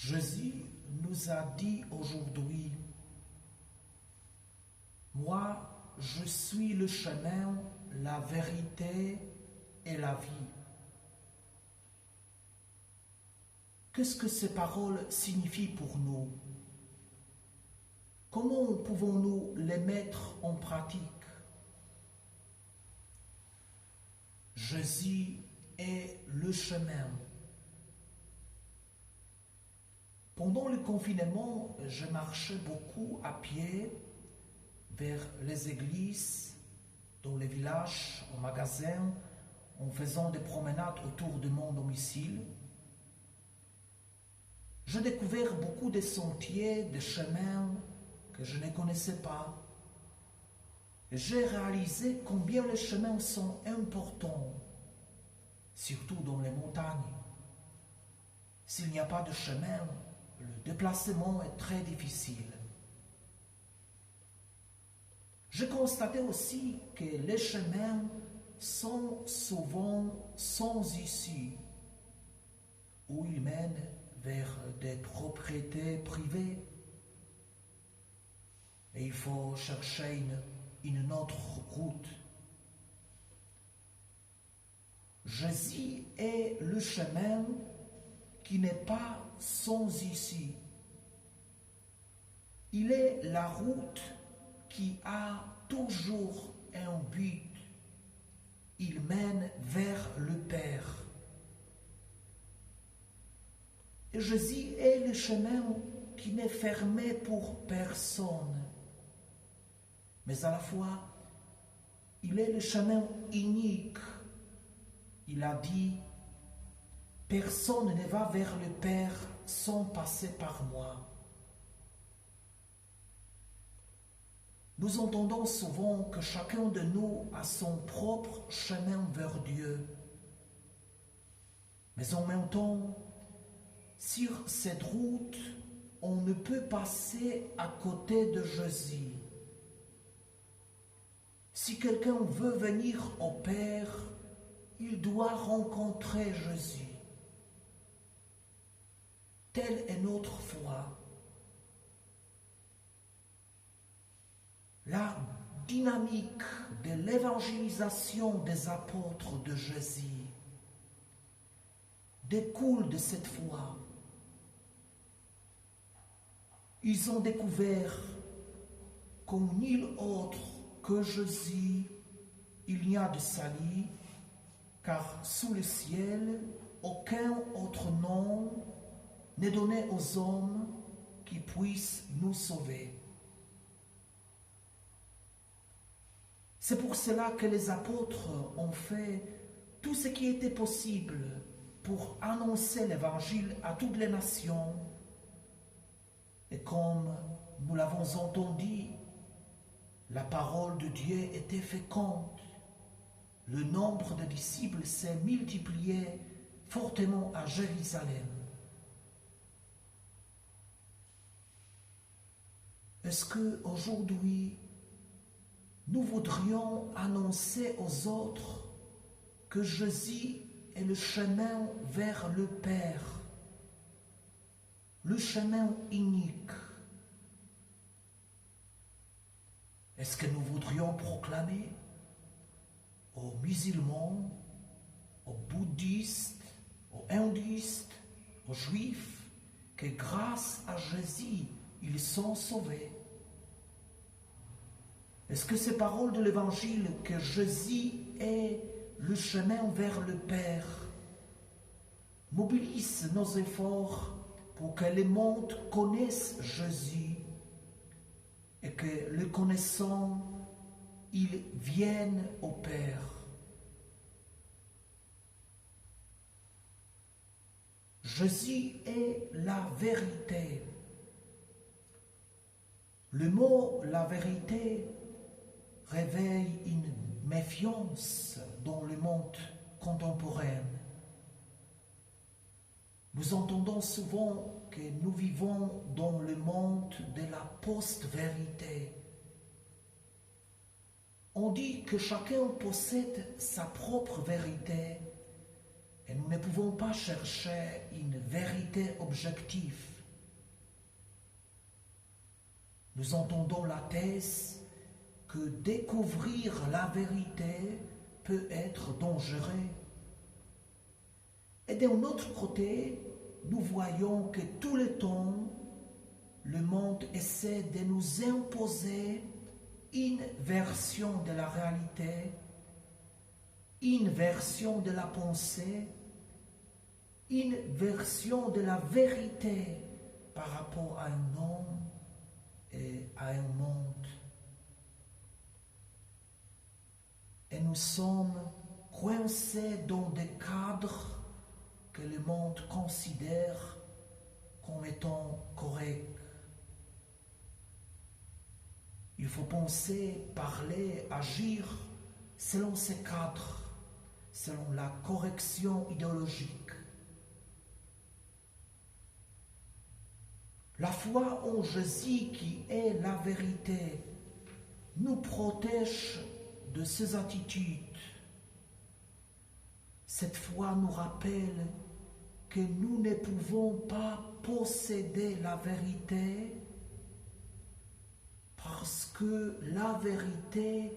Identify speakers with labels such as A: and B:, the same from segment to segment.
A: Jésus nous a dit aujourd'hui, moi, je suis le chemin, la vérité et la vie. Qu'est-ce que ces paroles signifient pour nous? Comment pouvons-nous les mettre en pratique? Jésus est le chemin. Pendant le confinement, je marchais beaucoup à pied vers les églises, dans les villages, au magasin, en faisant des promenades autour de mon domicile. J'ai découvert beaucoup de sentiers, de chemins que je ne connaissais pas. J'ai réalisé combien les chemins sont importants, surtout dans les montagnes. S'il n'y a pas de chemin, le déplacement est très difficile. J'ai constaté aussi que les chemins sont souvent sans issue, où ils mènent vers des propriétés privées. Et il faut chercher une autre route. Jésus est le chemin qui n'est pas sans issue. Il est la route qui a toujours un but. Il mène vers le Père. Et Jésus est le chemin qui n'est fermé pour personne. Mais à la fois, il est le chemin unique. Il a dit, personne ne va vers le Père sans passer par moi. Nous entendons souvent que chacun de nous a son propre chemin vers Dieu. Mais en même temps, sur cette route, on ne peut passer à côté de Jésus. Si quelqu'un veut venir au Père, il doit rencontrer Jésus. Telle est notre foi. La dynamique de l'évangélisation des apôtres de Jésus découle de cette foi. Ils ont découvert qu'en nul autre que Jésus, il n'y a de salut, car sous le ciel, aucun autre nom n'est donné aux hommes qui puissent nous sauver. C'est pour cela que les apôtres ont fait tout ce qui était possible pour annoncer l'évangile à toutes les nations. Et comme nous l'avons entendu, la parole de Dieu était féconde. Le nombre de disciples s'est multiplié fortement à Jérusalem. Est-ce qu'aujourd'hui, nous voudrions annoncer aux autres que Jésus est le chemin vers le Père, le chemin unique? Est-ce que nous voudrions proclamer aux musulmans, aux bouddhistes, aux hindouistes, aux juifs, que grâce à Jésus, ils sont sauvés? Est-ce que ces paroles de l'Évangile, que Jésus est le chemin vers le Père, mobilisent nos efforts pour que le monde connaisse Jésus et que, le connaissant, ils viennent au Père? Jésus est la vérité. Le mot « la vérité » réveille une méfiance dans le monde contemporain. Nous entendons souvent que nous vivons dans le monde de la post-vérité. On dit que chacun possède sa propre vérité et nous ne pouvons pas chercher une vérité objective. Nous entendons la thèse que découvrir la vérité peut être dangereux. Et d'un autre côté, nous voyons que tout le temps, le monde essaie de nous imposer une version de la réalité, une version de la pensée, une version de la vérité par rapport à un homme et à un monde. Et nous sommes coincés dans des cadres que le monde considère comme étant corrects. Il faut penser, parler, agir selon ces cadres, selon la correction idéologique. La foi en Jésus qui est la vérité nous protège de ces attitudes. Cette foi nous rappelle que nous ne pouvons pas posséder la vérité parce que la vérité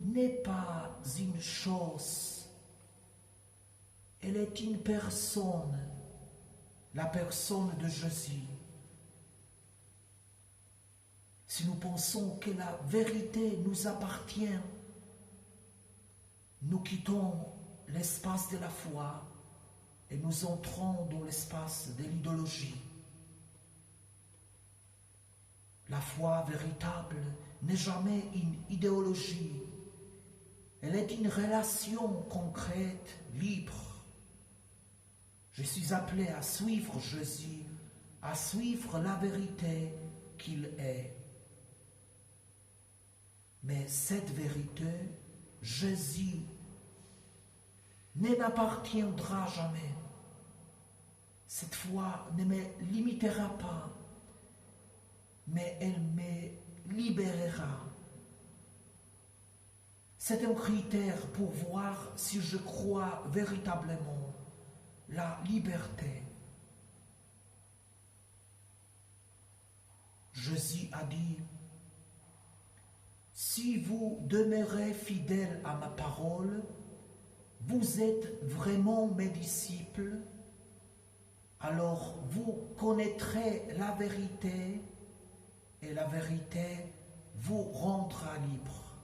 A: n'est pas une chose, elle est une personne, la personne de Jésus. Si nous pensons que la vérité nous appartient, nous quittons l'espace de la foi et nous entrons dans l'espace de l'idéologie. La foi véritable n'est jamais une idéologie. Elle est une relation concrète, libre. Je suis appelé à suivre Jésus, à suivre la vérité qu'il est. Mais cette vérité, Jésus, ne m'appartiendra jamais. Cette foi ne me limitera pas, mais elle me libérera. C'est un critère pour voir si je crois véritablement la liberté. Jésus a dit, si vous demeurez fidèles à ma parole, vous êtes vraiment mes disciples, alors vous connaîtrez la vérité et la vérité vous rendra libre.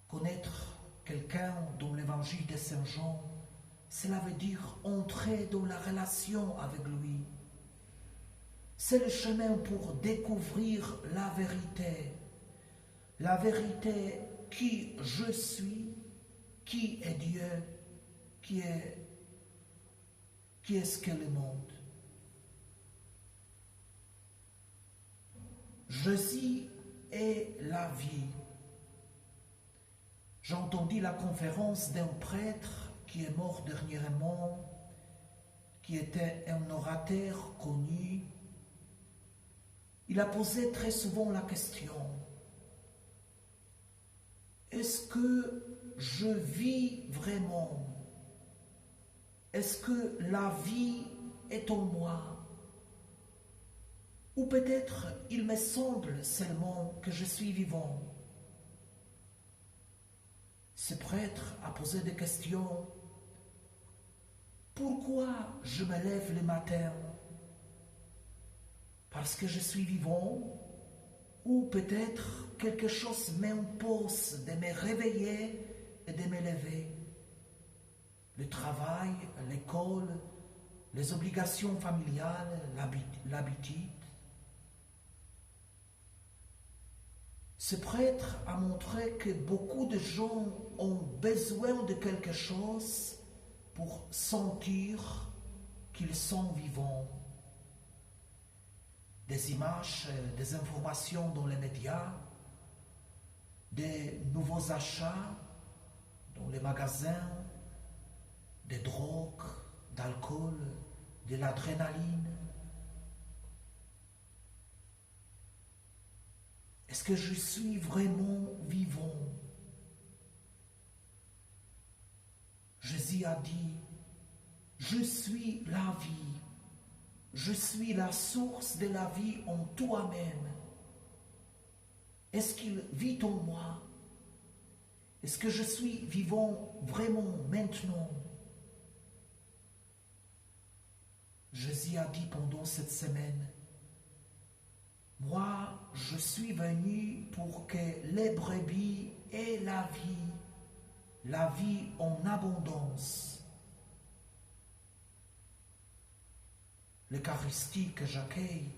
A: Connaître quelqu'un dans l'évangile de Saint Jean, cela veut dire entrer dans la relation avec lui. C'est le chemin pour découvrir la vérité qui je suis, qui est Dieu, qui est ce qu'est le monde. Jésus est la vie. J'ai entendu la conférence d'un prêtre qui est mort dernièrement, qui était un orateur connu. Il a posé très souvent la question, est-ce que je vis vraiment? Est-ce que la vie est en moi? Ou peut-être il me semble seulement que je suis vivant. Ce prêtre a posé des questions. Pourquoi je me lève le matin? Parce que je suis vivant? Ou peut-être quelque chose m'impose de me réveiller et de me lever? Le travail, l'école, les obligations familiales, l'habitude. Ce prêtre a montré que beaucoup de gens ont besoin de quelque chose pour sentir qu'ils sont vivants. Des images, des informations dans les médias, des nouveaux achats dans les magasins, des drogues, d'alcool, de l'adrénaline. Est-ce que je suis vraiment vivant? Jésus a dit, je suis la vie. Je suis la source de la vie en toi-même. Est-ce qu'il vit en moi? Est-ce que je suis vivant vraiment maintenant? Jésus a dit pendant cette semaine, moi, je suis venu pour que les brebis aient la vie en abondance. L'Eucharistie que j'accueille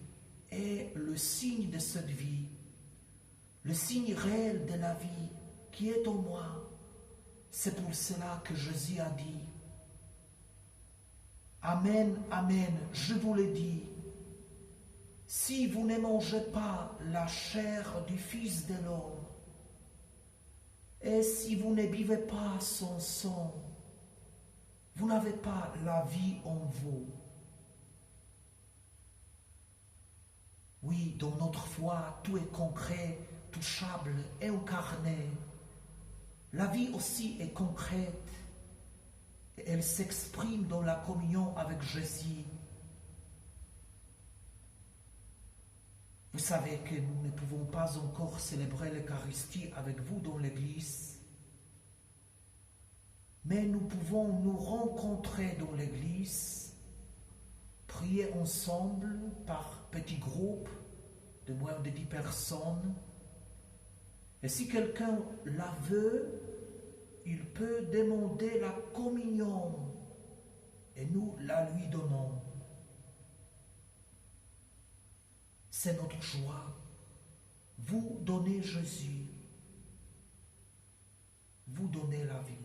A: est le signe de cette vie, le signe réel de la vie qui est en moi. C'est pour cela que Jésus a dit, Amen, Amen, je vous le dis, si vous ne mangez pas la chair du Fils de l'homme, et si vous ne buvez pas son sang, vous n'avez pas la vie en vous. Oui, dans notre foi, tout est concret, touchable et incarné. La vie aussi est concrète. Et elle s'exprime dans la communion avec Jésus. Vous savez que nous ne pouvons pas encore célébrer l'Eucharistie avec vous dans l'Église, mais nous pouvons nous rencontrer dans l'Église, prier ensemble par petits groupes de moins de 10 personnes. Et si quelqu'un la veut, il peut demander la communion et nous la lui donnons. C'est notre joie. Vous donnez Jésus. Vous donnez la vie.